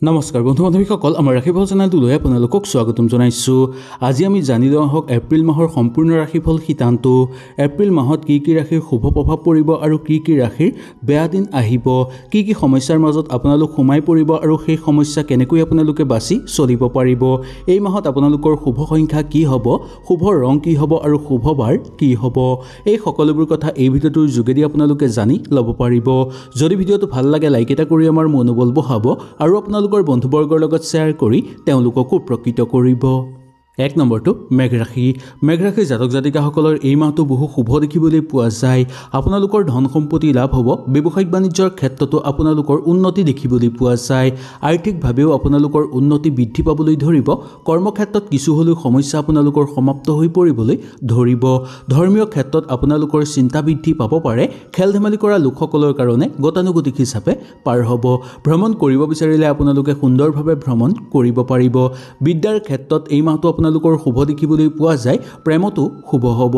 নমস্কাৰ বন্ধু বান্ধৱীসকল আমাৰ ৰাশিফল চেনেলটোলৈ আপোনালোকক স্বাগতম জনাইছোঁ। আজি আমি জানি লোৱা হওক এপ্ৰিল মাহৰ সম্পূৰ্ণ ৰাশিফল সিদ্ধান্ত। এপ্ৰিল মাহত কি কি ৰাশিৰ শুভ প্ৰভাৱ পৰিব আৰু কি কি ৰাশিৰ বেয়া দিন আহিব, কি কি সমস্যাৰ মাজত আপোনালোক সোমাই পৰিব আৰু সেই সমস্যা কেনেকৈ আপোনালোকে বাছি চলিব পাৰিব। এই মাহত আপোনালোকৰ শুভ সংখ্যা কি হ'ব, শুভ ৰং কি হ'ব আৰু শুভ বাৰ কি হ'ব, এই সকলোবোৰ কথা এই ভিডিঅ'টোৰ যোগেদি আপোনালোকে জানি ল'ব পাৰিব। যদি ভিডিঅ'টো ভাল লাগে লাইক এটা কৰি আমাৰ মনোবল বঢ়াব আৰু আপোনালোকৰ বন্ধুবৰ্গৰ লগত শ্বেয়াৰ কৰি তেওঁলোককো উপকৃত কৰিব। 1 নম্বৰটো মেঘ ৰাশি। মেঘ ৰাশিৰ জাতক জাতিকাসকলৰ এই মাহটো বহু শুভ দেখিবলৈ পোৱা যায়। আপোনালোকৰ ধন সম্পত্তি লাভ হ'ব, ব্যৱসায়িক বাণিজ্যৰ ক্ষেত্ৰতো আপোনালোকৰ উন্নতি দেখিবলৈ পোৱা যায়। আৰ্থিকভাৱেও আপোনালোকৰ উন্নতি বৃদ্ধি পাবলৈ ধৰিব। কৰ্মক্ষেত্ৰত কিছু হ'লেও সমস্যা আপোনালোকৰ সমাপ্ত হৈ পৰিবলৈ ধৰিব। ধৰ্মীয় ক্ষেত্ৰত আপোনালোকৰ চিন্তা বৃদ্ধি পাব পাৰে। খেল ধেমালি কৰা লোকসকলৰ কাৰণে গতানুগতিক হিচাপে পাৰ হ'ব। ভ্ৰমণ কৰিব বিচাৰিলে আপোনালোকে সুন্দৰভাৱে ভ্ৰমণ কৰিব পাৰিব। বিদ্যাৰ ক্ষেত্ৰত এই মাহটো আপোনালোকৰ শুভ দেখিবলৈ পোৱা যায়। প্ৰেমতো শুভ হ'ব।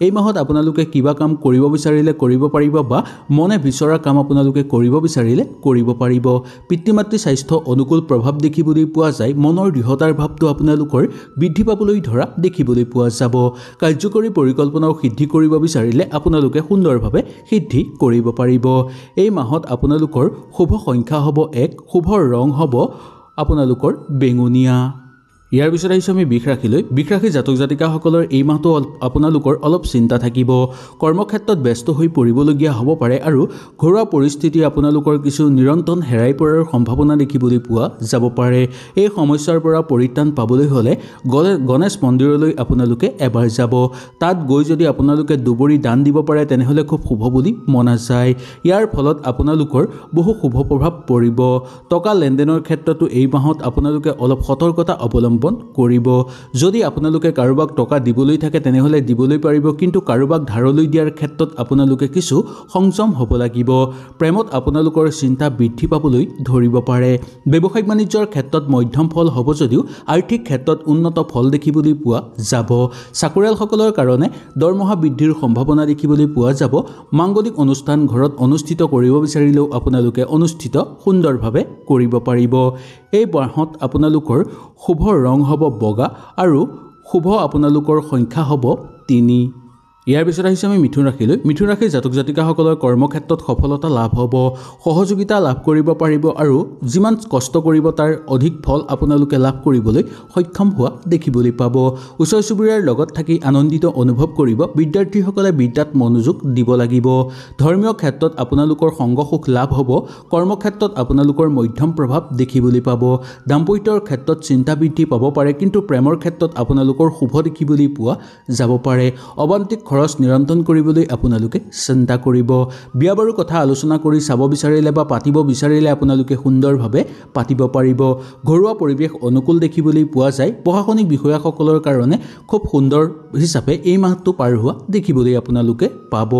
এই মাহত আপোনালোকে কিবা কাম কৰিব বিচাৰিলে কৰিব পাৰিব বা মনে বিচৰা কাম আপোনালোকে কৰিব বিচাৰিলে কৰিব পাৰিব। পিতৃ মাতৃ স্বাস্থ্য অনুকূল প্ৰভাৱ দেখিবলৈ পোৱা যায়। মনৰ দৃঢ়তাৰ ভাৱটো আপোনালোকৰ বৃদ্ধি পাবলৈ ধৰা দেখিবলৈ পোৱা যাব। কাৰ্যকৰী পৰিকল্পনাও সিদ্ধি কৰিব বিচাৰিলে আপোনালোকে সুন্দৰভাৱে সিদ্ধি কৰিব পাৰিব। এই মাহত আপোনালোকৰ শুভ সংখ্যা হ'ব 1, শুভ ৰং হ'ব আপোনালোকৰ বেঙুনীয়া। ইয়াৰ পিছত আহিছোঁ আমি বৃষ ৰাশিলৈ। বৃষ ৰাশিৰ জাতক জাতিকাসকলৰ এই মাহটো আপোনালোকৰ অলপ চিন্তা থাকিব। কৰ্মক্ষেত্ৰত ব্যস্ত হৈ পৰিবলগীয়া হ'ব পাৰে আৰু ঘৰুৱা পৰিস্থিতি আপোনালোকৰ কিছু নিৰন্তন হেৰাই পৰাৰ সম্ভাৱনা দেখিবলৈ পোৱা যাব পাৰে। এই সমস্যাৰ পৰা পৰিত্ৰাণ পাবলৈ হ'লে গণেশ মন্দিৰলৈ আপোনালোকে এবাৰ যাব। তাত গৈ যদি আপোনালোকে দুবৰি দান দিব পাৰে তেনেহ'লে খুব শুভ বুলি মনা যায়। ইয়াৰ ফলত আপোনালোকৰ বহু শুভ প্ৰভাৱ পৰিব। টকা লেনদেনৰ ক্ষেত্ৰতো এই মাহত আপোনালোকে অলপ সতৰ্কতা অৱলম্বন কৰিব। যদি আপোনালোকে কাৰোবাক টকা দিবলৈ থাকে তেনেহ'লে দিবলৈ পাৰিব, কিন্তু কাৰোবাক ধাৰলৈ দিয়াৰ ক্ষেত্ৰত আপোনালোকে কিছু সংযম হ'ব লাগিব। প্ৰেমত আপোনালোকৰ চিন্তা বৃদ্ধি পাবলৈ ধৰিব পাৰে। ব্যৱসায়িক বাণিজ্যৰ ক্ষেত্ৰত মধ্যম ফল হ'ব যদিও আৰ্থিক ক্ষেত্ৰত উন্নত ফল দেখিবলৈ পোৱা যাব। চাকৰিয়ালসকলৰ কাৰণে দৰমহা বৃদ্ধিৰ সম্ভাৱনা দেখিবলৈ পোৱা যাব। মাংগলিক অনুষ্ঠান ঘৰত অনুষ্ঠিত কৰিব বিচাৰিলেও আপোনালোকে অনুষ্ঠিত সুন্দৰভাৱে কৰিব পাৰিব। এই মাহত আপোনালোকৰ শুভ ৰং হ'ব বগা আৰু শুভ আপোনালোকৰ সংখ্যা হ'ব 3। ইয়াৰ পিছত আহিছোঁ আমি মিথুন ৰাশিলৈ। মিথুন ৰাশিৰ জাতক জাতিকাসকলৰ কৰ্মক্ষেত্ৰত সফলতা লাভ হ'ব, সহযোগিতা লাভ কৰিব পাৰিব আৰু যিমান কষ্ট কৰিব তাৰ অধিক ফল আপোনালোকে লাভ কৰিবলৈ সক্ষম হোৱা দেখিবলৈ পাব। ওচৰ চুবুৰীয়াৰ লগত থাকি আনন্দিত অনুভৱ কৰিব। বিদ্যাৰ্থীসকলে বিদ্যাত মনোযোগ দিব লাগিব। ধৰ্মীয় ক্ষেত্ৰত আপোনালোকৰ সংগ সুখ লাভ হ'ব। কৰ্মক্ষেত্ৰত আপোনালোকৰ মধ্যম প্ৰভাৱ দেখিবলৈ পাব। দাম্পত্যৰ ক্ষেত্ৰত চিন্তা বৃদ্ধি পাব পাৰে, কিন্তু প্ৰেমৰ ক্ষেত্ৰত আপোনালোকৰ শুভ দেখিবলৈ পোৱা যাব পাৰে। অবান্তিক খৰচ নিয়ন্ত্ৰণ কৰিবলৈ আপোনালোকে চিন্তা কৰিব। বিয়া বাৰুৰ কথা আলোচনা কৰি চাব বিচাৰিলে বা পাতিব বিচাৰিলে আপোনালোকে সুন্দৰভাৱে পাতিব পাৰিব। ঘৰুৱা পৰিৱেশ অনুকূল দেখিবলৈ পোৱা যায়। প্ৰশাসনিক বিষয়াসকলৰ কাৰণে খুব সুন্দৰ হিচাপে এই মাহটো পাৰ হোৱা দেখিবলৈ আপোনালোকে পাব।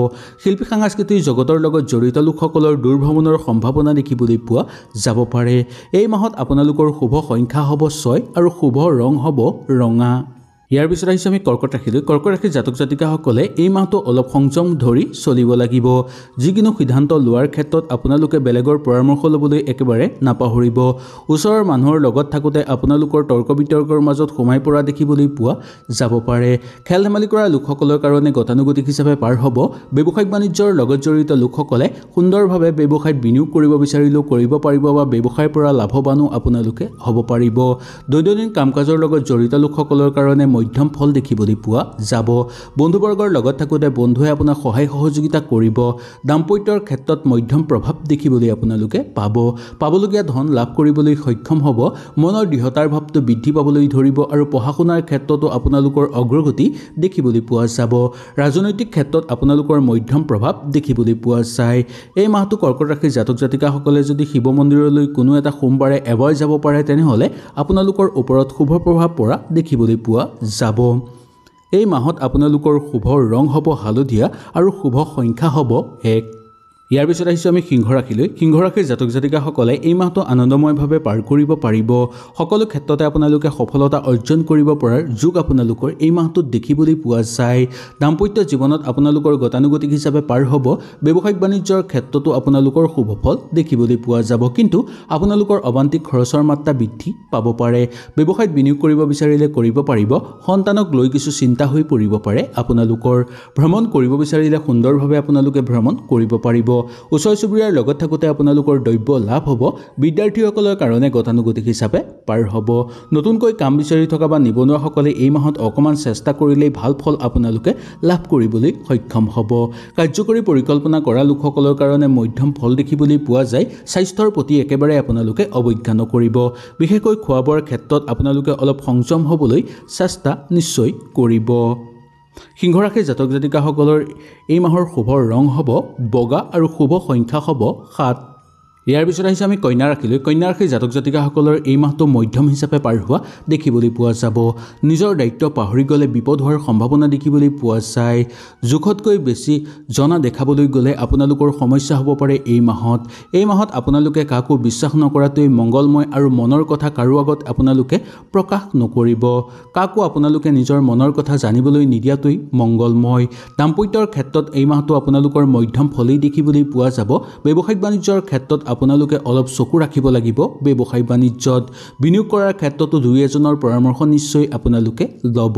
শিল্পী সাংস্কৃতিক জগতৰ লগত জড়িত লোকসকলৰ দূৰ ভ্ৰমণৰ সম্ভাৱনা দেখিবলৈ পোৱা যাব পাৰে। এই মাহত আপোনালোকৰ শুভ সংখ্যা হ'ব 6 আৰু শুভ ৰং হ'ব ৰঙা। ইয়াৰ পিছত আহিছোঁ আমি কৰ্কট ৰাশিলৈ। কৰ্কট ৰাশিৰ জাতক জাতিকাসকলে এই মাহটো অলপ সংযম ধৰি চলিব লাগিব। যিকোনো সিদ্ধান্ত লোৱাৰ ক্ষেত্ৰত আপোনালোকে বেলেগৰ পৰামৰ্শ ল'বলৈ একেবাৰে নাপাহৰিব। ওচৰৰ মানুহৰ লগত থাকোঁতে আপোনালোকৰ তৰ্ক বিতৰ্কৰ মাজত সোমাই পৰা দেখিবলৈ পোৱা যাব পাৰে। খেল ধেমালি কৰা লোকসকলৰ কাৰণে গতানুগতিক হিচাপে পাৰ হ'ব। ব্যৱসায়িক বাণিজ্যৰ লগত জড়িত লোকসকলে সুন্দৰভাৱে ব্যৱসায়ত বিনিয়োগ কৰিব বিচাৰিলেও কৰিব পাৰিব বা ব্যৱসায়ৰ পৰা লাভৱানো আপোনালোকে হ'ব পাৰিব। দৈনন্দিন কাম কাজৰ লগত জড়িত লোকসকলৰ কাৰণে মধ্যম ফল দেখিবলৈ পোৱা যাব। বন্ধুবৰ্গৰ লগত থাকোঁতে বন্ধুৱে আপোনাক সহায় সহযোগিতা কৰিব। দাম্পত্যৰ ক্ষেত্ৰত মধ্যম প্ৰভাৱ দেখিবলৈ আপোনালোকে পাবলগীয়া ধন লাভ কৰিবলৈ সক্ষম হ'ব। মনৰ দৃঢ়তাৰ ভাৱটো বৃদ্ধি পাবলৈ ধৰিব আৰু পঢ়া শুনাৰ ক্ষেত্ৰতো আপোনালোকৰ অগ্ৰগতি দেখিবলৈ পোৱা যাব। ৰাজনৈতিক ক্ষেত্ৰত আপোনালোকৰ মধ্যম প্ৰভাৱ দেখিবলৈ পোৱা যায়। এই মাহটো কৰ্কট ৰাশিৰ জাতক জাতিকাসকলে যদি শিৱ মন্দিৰলৈ কোনো এটা সোমবাৰে এবাৰ যাব পাৰে তেনেহ'লে আপোনালোকৰ ওপৰত শুভ প্ৰভাৱ পৰা দেখিবলৈ পোৱা যাব। এই মাহত আপোনালোকৰ শুভ ৰং হ'ব হালধীয়া আৰু শুভ সংখ্যা হ'ব 1। ইয়াৰ পিছত আহিছোঁ আমি সিংহ ৰাশিলৈ। সিংহ ৰাশিৰ জাতক জাতিকাসকলে এই মাহটো আনন্দময়ভাৱে পাৰ কৰিব পাৰিব। সকলো ক্ষেত্ৰতে আপোনালোকে সফলতা অৰ্জন কৰিব পৰাৰ যোগ আপোনালোকৰ এই মাহটোত দেখিবলৈ পোৱা যায়। দাম্পত্য জীৱনত আপোনালোকৰ গতানুগতিক হিচাপে পাৰ হ'ব। ব্যৱসায়িক বাণিজ্যৰ ক্ষেত্ৰতো আপোনালোকৰ শুভ ফল দেখিবলৈ পোৱা যাব, কিন্তু আপোনালোকৰ অবান্তিক খৰচৰ মাত্ৰা বৃদ্ধি পাব পাৰে। ব্যৱসায়ত বিনিয়োগ কৰিব বিচাৰিলে কৰিব পাৰিব। সন্তানক লৈ কিছু চিন্তা হৈ পৰিব পাৰে আপোনালোকৰ। ভ্ৰমণ কৰিব বিচাৰিলে সুন্দৰভাৱে আপোনালোকে ভ্ৰমণ কৰিব পাৰিব। ওচৰ চুবুৰীয়াৰ লগত থাকোঁতে আপোনালোকৰ দ্ৰব্য লাভ হ'ব। বিদ্যাৰ্থীসকলৰ কাৰণে গতানুগতিক হিচাপে পাৰ হ'ব। নতুনকৈ কাম বিচাৰি থকা বা নিবনুৱাসকলে এই মাহত অকণমান চেষ্টা কৰিলেই ভাল ফল আপোনালোকে লাভ কৰিবলৈ সক্ষম হ'ব। কাৰ্যকৰী পৰিকল্পনা কৰা লোকসকলৰ কাৰণে মধ্যম ফল দেখিবলৈ পোৱা যায়। স্বাস্থ্যৰ প্ৰতি একেবাৰে আপোনালোকে অৱজ্ঞা নকৰিব। বিশেষকৈ খোৱা বোৱাৰ ক্ষেত্ৰত আপোনালোকে অলপ সংযম হ'বলৈ চেষ্টা নিশ্চয় কৰিব। সিংহ ৰাশিৰ জাতক জাতিকাসকলৰ এই মাহৰ শুভ ৰং হ'ব বগা আৰু শুভ সংখ্যা হ'ব 7। ইয়াৰ পিছত আহিছে আমি কন্যা ৰাশিলৈ। কন্যা ৰাশিৰ জাতক জাতিকাসকলৰ এই মাহটো মধ্যম হিচাপে পাৰ হোৱা দেখিবলৈ পোৱা যাব। নিজৰ দায়িত্ব পাহৰি গ'লে বিপদ হোৱাৰ সম্ভাৱনা দেখিবলৈ পোৱা যায়। জোখতকৈ বেছি জনা দেখাবলৈ গ'লে আপোনালোকৰ সমস্যা হ'ব পাৰে এই মাহত। এই মাহত আপোনালোকে কাকো বিশ্বাস নকৰাটোৱেই মংগলময় আৰু মনৰ কথা কাৰো আগত আপোনালোকে প্ৰকাশ নকৰিব। কাকো আপোনালোকে নিজৰ মনৰ কথা জানিবলৈ নিদিয়াটোৱেই মংগলময়। দাম্পত্যৰ ক্ষেত্ৰত এই মাহটো আপোনালোকৰ মধ্যম ফলেই দেখিবলৈ পোৱা যাব। ব্যৱসায়িক বাণিজ্যৰ ক্ষেত্ৰত আপোনালোকে অলপ চকু ৰাখিব লাগিব। ব্যৱসায় বাণিজ্যত বিনিয়োগ কৰাৰ ক্ষেত্ৰতো দুই এজনৰ পৰামৰ্শ নিশ্চয় আপোনালোকে ল'ব।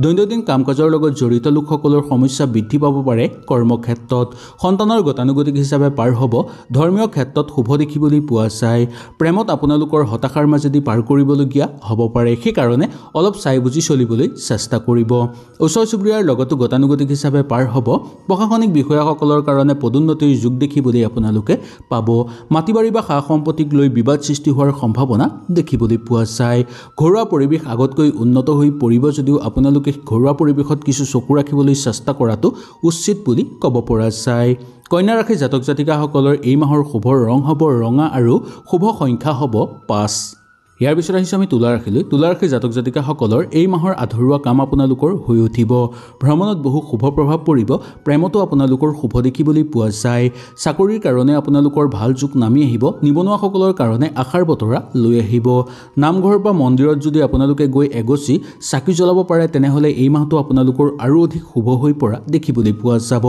দৈনন্দিন কাম কাজৰ লগত জড়িত লোকসকলৰ সমস্যা বৃদ্ধি পাব পাৰে। কৰ্মক্ষেত্ৰত সন্তানৰ গতানুগতিক হিচাপে পাৰ হ'ব। ধৰ্মীয় ক্ষেত্ৰত শুভ দেখিবলৈ পোৱা যায়। প্ৰেমত আপোনালোকৰ হতাশাৰ মাজেদি পাৰ কৰিবলগীয়া হ'ব পাৰে, সেইকাৰণে অলপ চাই বুজি চলিবলৈ চেষ্টা কৰিব। ওচৰ চুবুৰীয়াৰ লগতো গতানুগতিক হিচাপে পাৰ হ'ব। প্ৰশাসনিক বিষয়াসকলৰ কাৰণে পদোন্নতিৰ যোগ দেখিবলৈ আপোনালোকে পাব। মাটি বাৰী বা সা সম্পত্তিক লৈ বিবাদ সৃষ্টি হোৱাৰ সম্ভাৱনা দেখিবলৈ পোৱা যায়। ঘৰুৱা পৰিৱেশ আগতকৈ উন্নত হৈ পৰিব যদিও আপোনালোকে ঘৰুৱা পৰিৱেশত কিছু চকু ৰাখিবলৈ চেষ্টা কৰাটো উচিত বুলি ক'ব পৰা যায়। কন্যা ৰাশিৰ জাতক জাতিকাসকলৰ এই মাহৰ শুভ ৰং হ'ব ৰঙা আৰু শুভ সংখ্যা হ'ব 5। ইয়াৰ পিছত আহিছোঁ আমি তুলা ৰাশিলৈ। তুলা ৰাশিৰ জাতক জাতিকাসকলৰ এই মাহৰ আধৰুৱা কাম আপোনালোকৰ হৈ উঠিব। ভ্ৰমণত বহু শুভ প্ৰভাৱ পৰিব। প্ৰেমতো আপোনালোকৰ শুভ দেখিবলৈ পোৱা যায়। চাকৰিৰ কাৰণে আপোনালোকৰ ভাল যোগ নামি আহিব। নিবনুৱাসকলৰ কাৰণে আশাৰ বতৰা লৈ আহিব। নামঘৰ বা মন্দিৰত যদি আপোনালোকে গৈ এগছি চাকি জ্বলাব পাৰে, তেনেহ'লে এই মাহটো আপোনালোকৰ আৰু অধিক শুভ হৈ পৰা দেখিবলৈ পোৱা যাব।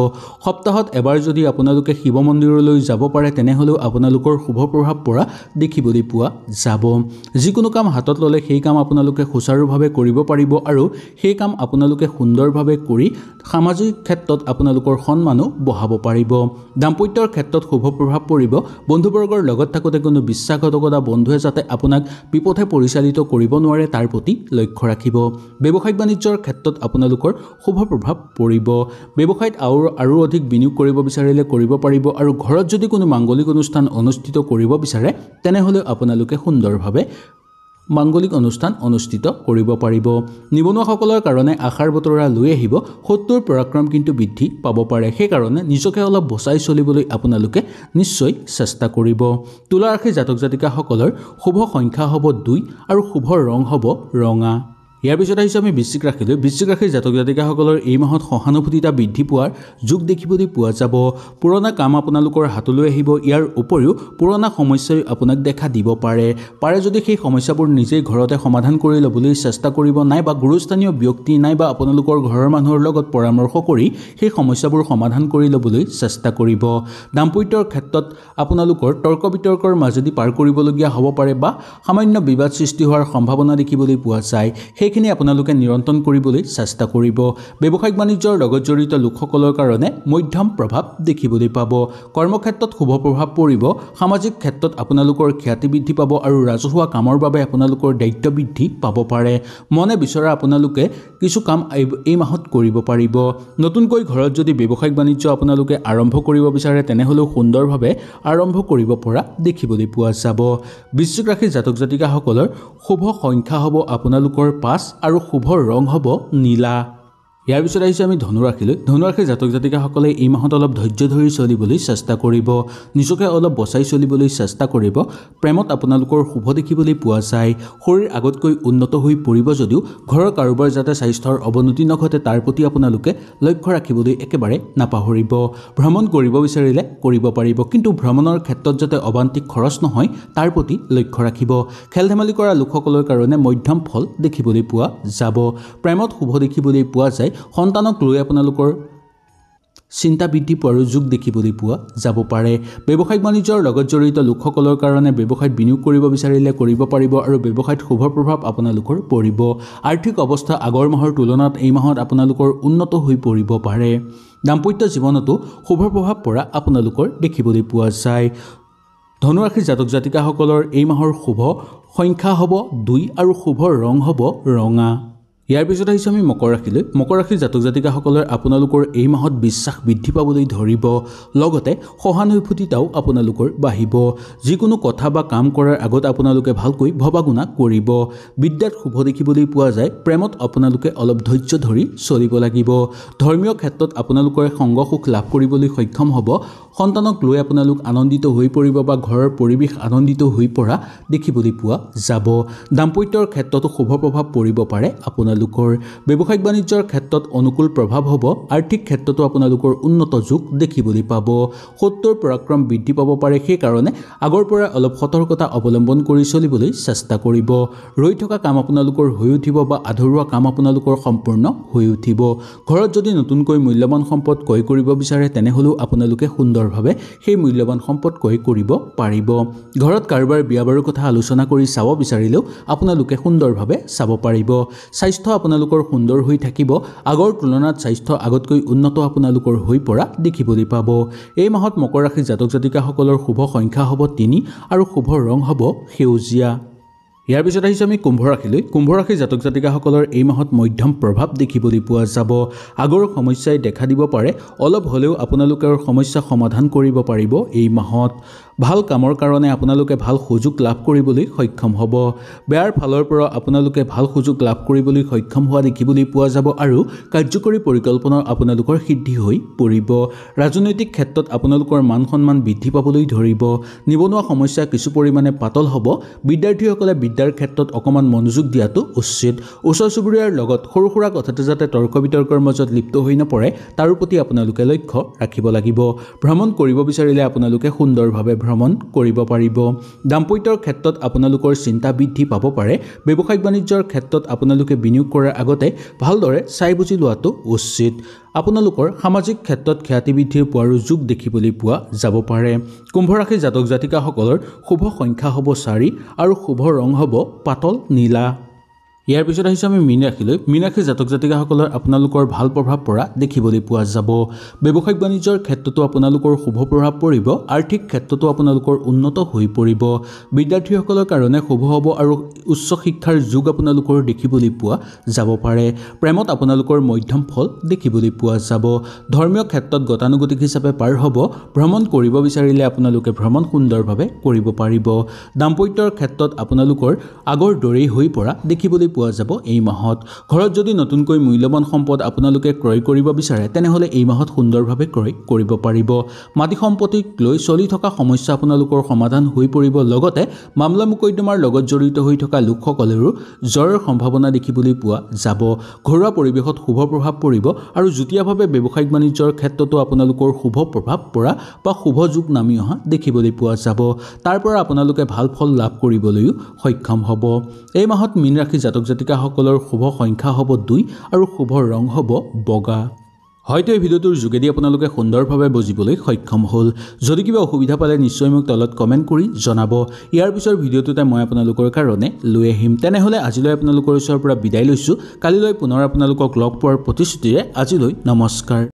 সপ্তাহত এবাৰ যদি আপোনালোকে শিৱ মন্দিৰলৈ যাব পাৰে, তেনেহ'লেও আপোনালোকৰ শুভ প্ৰভাৱ পৰা দেখিবলৈ পোৱা যাব। যিকোনো কাম হাতত ল'লে সেই কাম আপোনালোকে সুচাৰুভাৱে কৰিব পাৰিব আৰু সেই কাম আপোনালোকে সুন্দৰভাৱে কৰি সামাজিক ক্ষেত্ৰত আপোনালোকৰ সন্মানো বঢ়াব পাৰিব। দাম্পত্যৰ ক্ষেত্ৰত শুভ প্ৰভাৱ পৰিব। বন্ধুবৰ্গৰ লগত থাকোঁতে কোনো বিশ্বাসঘাতকতা বন্ধুৱে যাতে আপোনাক বিপথে পৰিচালিত কৰিব নোৱাৰে তাৰ প্ৰতি লক্ষ্য ৰাখিব। ব্যৱসায়িক বাণিজ্যৰ ক্ষেত্ৰত আপোনালোকৰ শুভ প্ৰভাৱ পৰিব। ব্যৱসায়ত আৰু অধিক বিনিয়োগ কৰিব বিচাৰিলে কৰিব পাৰিব আৰু ঘৰত যদি কোনো মাংগলিক অনুষ্ঠান অনুষ্ঠিত কৰিব বিচাৰে, তেনেহ'লে আপোনালোকে সুন্দৰভাৱে মাংগলিক অনুষ্ঠান অনুষ্ঠিত কৰিব পাৰিব। নিবনুৱাসকলৰ কাৰণে আশাৰ বতৰা লৈ আহিব। শত্ৰুৰ পৰাক্ৰম কিন্তু বৃদ্ধি পাব পাৰে, সেইকাৰণে নিজকে অলপ বচাই চলিবলৈ আপোনালোকে নিশ্চয় চেষ্টা কৰিব। তুলা ৰাশিৰ জাতক জাতিকাসকলৰ শুভ সংখ্যা হ'ব 2 আৰু শুভ ৰং হ'ব ৰঙা। ইয়াৰ পিছত আহিছোঁ আমি বৃশ্চিক ৰাশিলৈ। বৃশ্চিক ৰাশিৰ জাতক জাতিকাসকলৰ এই মাহত সহানুভূতিতা বৃদ্ধি পোৱাৰ যোগ দেখিবলৈ পোৱা যাব। পুৰণা কাম আপোনালোকৰ হাতলৈ আহিব। ইয়াৰ উপৰিও পুৰণা সমস্যাই আপোনাক দেখা দিব পাৰে যদি সেই সমস্যাবোৰ নিজেই ঘৰতে সমাধান কৰি ল'বলৈ চেষ্টা কৰিব, নাইবা গুৰুস্থানীয় ব্যক্তি নাইবা আপোনালোকৰ ঘৰৰ মানুহৰ লগত পৰামৰ্শ কৰি সেই সমস্যাবোৰ সমাধান কৰি ল'বলৈ চেষ্টা কৰিব। দাম্পত্যৰ ক্ষেত্ৰত আপোনালোকৰ তৰ্ক বিতৰ্কৰ মাজেদি পাৰ কৰিবলগীয়া হ'ব পাৰে বা সামান্য বিবাদ সৃষ্টি হোৱাৰ সম্ভাৱনা দেখিবলৈ পোৱা যায়। সেইখিনি আপোনালোকে নিয়ন্ত্ৰণ কৰিবলৈ চেষ্টা কৰিব। ব্যৱসায়িক বাণিজ্যৰ লগত জড়িত লোকসকলৰ কাৰণে মধ্যম প্ৰভাৱ দেখিবলৈ পাব। কৰ্মক্ষেত্ৰত শুভ প্ৰভাৱ পৰিব। সামাজিক ক্ষেত্ৰত আপোনালোকৰ খ্যাতি বৃদ্ধি পাব আৰু ৰাজহুৱা কামৰ বাবে আপোনালোকৰ দায়িত্ব বৃদ্ধি পাব পাৰে। মনে বিচৰা আপোনালোকে কিছু কাম এই মাহত কৰিব পাৰিব। নতুনকৈ ঘৰত যদি ব্যৱসায়িক বাণিজ্য আপোনালোকে আৰম্ভ কৰিব বিচাৰে, তেনেহ'লেও সুন্দৰভাৱে আৰম্ভ কৰিব পৰা দেখিবলৈ পোৱা যাব। বৃশ্চিক ৰাশিৰ জাতক জাতিকাসকলৰ শুভ সংখ্যা হ'ব আপোনালোকৰ 5 আৰু শুভ ৰং হ'ব নীলা। ইয়াৰ পিছত আহিছে আমি ধনুৰাশিলৈ ধনুৰাশিৰ জাতক জাতিকাসকলে এই মাহত অলপ ধৈৰ্য ধৰি চলিবলৈ চেষ্টা কৰিব নিজকে অলপ বচাই চলিবলৈ চেষ্টা কৰিব প্ৰেমত আপোনালোকৰ শুভ দেখিবলৈ পোৱা যায় শৰীৰ আগতকৈ উন্নত হৈ পৰিব যদিও ঘৰৰ কাৰোবাৰ যাতে স্বাস্থ্যৰ অৱনতি নঘটে তাৰ প্ৰতি আপোনালোকে লক্ষ্য ৰাখিবলৈ একেবাৰে নাপাহৰিব ভ্ৰমণ কৰিব বিচাৰিলে কৰিব পাৰিব কিন্তু ভ্ৰমণৰ ক্ষেত্ৰত যাতে অবান্তিক খৰচ নহয় তাৰ প্ৰতি লক্ষ্য ৰাখিব খেল ধেমালি কৰা লোকসকলৰ কাৰণে মধ্যম ফল দেখিবলৈ পোৱা যাব প্ৰেমত শুভ দেখিবলৈ পোৱা যায় সন্তানক লৈ আপোনালোকৰ চিন্তা বৃদ্ধি পোৱাৰ যোগ দেখিবলৈ পোৱা যাব পাৰে ব্যৱসায়িক বাণিজ্যৰ লগত জড়িত লোকসকলৰ কাৰণে ব্যৱসায়ত বিনিয়োগ কৰিব বিচাৰিলে কৰিব পাৰিব আৰু ব্যৱসায়ত শুভ প্ৰভাৱ আপোনালোকৰ পৰিব আৰ্থিক অৱস্থা আগৰ মাহৰ তুলনাত এই মাহত আপোনালোকৰ উন্নত হৈ পৰিব পাৰে দাম্পত্য জীৱনতো শুভ প্ৰভাৱ পৰা আপোনালোকৰ দেখিবলৈ পোৱা যায় ধনুৰাশিৰ জাতক জাতিকাসকলৰ এই মাহৰ শুভ সংখ্যা হ'ব 2 আৰু শুভ ৰং হ'ব ৰঙা ইয়াৰ পিছত আহিছে আমি মকৰ ৰাশিৰ জাতক জাতিকাসকলৰ আপোনালোকৰ এই মাহত বিশ্বাস বৃদ্ধি পাবলৈ ধৰিব লগতে সহানুভূতিতাও আপোনালোকৰ বাঢ়িব যিকোনো কথা বা কাম কৰাৰ আগত আপোনালোকে ভালকৈ ভবা-গুণা কৰিব বিদ্যাত শুভ দেখিবলৈ পোৱা যায় প্ৰেমত আপোনালোকে অলপ ধৈৰ্য ধৰি চলিব লাগিব ধৰ্মীয় ক্ষেত্ৰত আপোনালোকৰ সংগ সুখ লাভ কৰিবলৈ সক্ষম হ'ব সন্তানক লৈ আপোনালোক আনন্দিত হৈ পৰিব বা ঘৰৰ পৰিৱেশ আনন্দিত হৈ পৰা দেখিবলৈ পোৱা যাব দাম্পত্যৰ ক্ষেত্ৰতো শুভ প্ৰভাৱ পৰিব পাৰে আপোনালোকৰ ব্যৱসায়িক বাণিজ্যৰ ক্ষেত্ৰত অনুকূল প্ৰভাৱ হ'ব আৰ্থিক ক্ষেত্ৰতো আপোনালোকৰ উন্নত যোগ দেখিবলৈ পাব শত্ৰুৰ পৰাক্ৰম বৃদ্ধি পাব পাৰে সেই কাৰণে আগৰ পৰা অলপ সতৰ্কতা অৱলম্বন কৰি চলিবলৈ চেষ্টা কৰিব ৰৈ থকা কাম আপোনালোকৰ হৈ উঠিব বা আধৰুৱা কাম আপোনালোকৰ সম্পূৰ্ণ হৈ উঠিব ঘৰত যদি নতুনকৈ মূল্যৱান সম্পদ ক্ৰয় কৰিব বিচাৰে তেনেহলেও আপোনালোকে সুন্দৰভাৱে সেই মূল্যৱান সম্পদ ক্ৰয় কৰিব পাৰিব ঘৰত কাৰোবাৰ বিয়া বাৰুৰ কথা আলোচনা কৰি চাব বিচাৰিলেও আপোনালোকে সুন্দৰভাৱে চাব পাৰিব স্বাস্থ্য আপোনালোকৰ সুন্দৰ হৈ থাকিব আগৰ তুলনাত স্বাস্থ্য আগতকৈ উন্নত আপোনালোকৰ হৈ পৰা দেখিবলৈ পাব এই মাহত মকৰ ৰাশিৰ জাতক জাতিকাসকলৰ শুভ সংখ্যা হ'ব 3 আৰু শুভ ৰং হ'ব সেউজীয়া ইয়াৰ পিছত আহিছে আমি কুম্ভ ৰাশিৰ জাতক জাতিকাসকলৰ এই মাহত মধ্যম প্ৰভাৱ দেখিবলৈ পোৱা যাব আগৰ সমস্যাই দেখা দিব পাৰে অলপ হ'লেও আপোনালোকৰ সমস্যা সমাধান কৰিব পাৰিব এই মাহত ভাল কামৰ কাৰণে আপোনালোকে ভাল সুযোগ লাভ কৰিবলৈ সক্ষম হ'ব বেয়াৰ ফালৰ পৰা আপোনালোকে ভাল সুযোগ লাভ কৰিবলৈ সক্ষম হোৱা দেখিবলৈ পোৱা যাব আৰু কাৰ্যকৰী পৰিকল্পনা আপোনালোকৰ সিদ্ধি হৈ পৰিব ৰাজনৈতিক ক্ষেত্ৰত আপোনালোকৰ মান সন্মান বৃদ্ধি পাবলৈ ধৰিব নিবনুৱা সমস্যা কিছু পৰিমাণে পাতল হ'ব বিদ্যাৰ্থীসকলে বিদ্যাৰ ক্ষেত্ৰত অকমান মনোযোগ দিয়াটো উচিত ওচৰ চুবুৰীয়াৰ লগত সৰু সুৰা কথাতে যাতে তৰ্ক বিতৰ্কৰ মাজত লিপ্ত হৈ নপৰে তাৰ প্ৰতি আপোনালোকে লক্ষ্য ৰাখিব লাগিব ভ্ৰমণ কৰিব বিচাৰিলে আপোনালোকে সুন্দৰভাৱে ভ্ৰমণ কৰিব পাৰিব দাম্পত্যৰ ক্ষেত্ৰত আপোনালোকৰ চিন্তা বৃদ্ধি পাব পাৰে ব্যৱসায়িক বাণিজ্যৰ ক্ষেত্ৰত আপোনালোকে বিনিয়োগ কৰাৰ আগতে ভালদৰে চাই বুজি লোৱাটো উচিত আপোনালোকৰ সামাজিক ক্ষেত্ৰত খ্যাতি বৃদ্ধিৰ পোৱাৰ যোগ দেখিবলৈ পোৱা যাব পাৰে কুম্ভ ৰাশিৰ জাতক জাতিকাসকলৰ শুভ সংখ্যা হ'ব 4 আৰু শুভ ৰং হ'ব পাতল নীলা ইয়াৰ পিছত আহিছে আমি মীন ৰাশিৰ জাতক জাতিকাসকলৰ আপোনালোকৰ ভাল প্ৰভাৱ পৰা দেখিবলৈ পোৱা যাব ব্যৱসায়িক বাণিজ্যৰ ক্ষেত্ৰতো আপোনালোকৰ শুভ প্ৰভাৱ পৰিব আৰ্থিক ক্ষেত্ৰতো আপোনালোকৰ উন্নত হৈ পৰিব বিদ্যাৰ্থীসকলৰ কাৰণে শুভ হ'ব আৰু উচ্চ শিক্ষাৰ যোগ আপোনালোকৰ দেখিবলৈ পোৱা যাব পাৰে প্ৰেমত আপোনালোকৰ মধ্যম ফল দেখিবলৈ পোৱা যাব ধৰ্মীয় ক্ষেত্ৰত গতানুগতিক হিচাপে পাৰ হ'ব ভ্ৰমণ কৰিব বিচাৰিলে আপোনালোকে ভ্ৰমণ সুন্দৰভাৱে কৰিব পাৰিব দাম্পত্যৰ ক্ষেত্ৰত আপোনালোকৰ আগৰ দৰেই হৈ পৰা দেখিবলৈ পোৱা যাব এই মাহত ঘৰত যদি নতুনকৈ মূল্যৱান সম্পদ আপোনালোকে ক্ৰয় কৰিব বিচাৰে তেনেহলে এই মাহত সুন্দৰভাৱে ক্ৰয় কৰিব পাৰিব মাটি সম্পত্তিক লৈ চলি থকা সমস্যা আপোনালোকৰ সমাধান হৈ পৰিব লগতে মামলা মোকদ্দমাৰ লগত জড়িত হৈ থকা লোকসকলেৰো জয়ৰ সম্ভাৱনা দেখিবলৈ পোৱা যাব ঘৰুৱা পৰিৱেশত শুভ প্ৰভাৱ পৰিব আৰু যুটীয়াভাৱে ব্যৱসায়িক বাণিজ্যৰ ক্ষেত্ৰতো আপোনালোকৰ শুভ প্ৰভাৱ পৰা বা শুভ যোগ নামি অহা দেখিবলৈ পোৱা যাব তাৰ পৰা আপোনালোকে ভাল ফল লাভ কৰিবলৈও সক্ষম হ'ব এই মাহত মীন ৰাশিৰ জাতক জাতিকাসকলৰ শুভ সংখ্যা হ'ব 2 আৰু শুভ ৰং হ'ব বগা হয়তো এই ভিডিওটোৰ যোগেদি আপোনালোকে সুন্দৰভাৱে বুজিবলৈ সক্ষম হ'ল যদি কিবা অসুবিধা পালে নিশ্চয় মোক তলত কমেন্ট কৰি জনাব ইয়াৰ পিছৰ ভিডিওটোতে মই আপোনালোকৰ কাৰণে লৈ আহিম তেনেহলে আজিলৈ আপোনালোকৰ ওচৰৰ পৰা বিদায় লৈছো কালিলৈ পুনৰ আপোনালোকক লগ পোৱাৰ প্ৰতিশ্ৰুতিৰে আজিলৈ নমস্কাৰ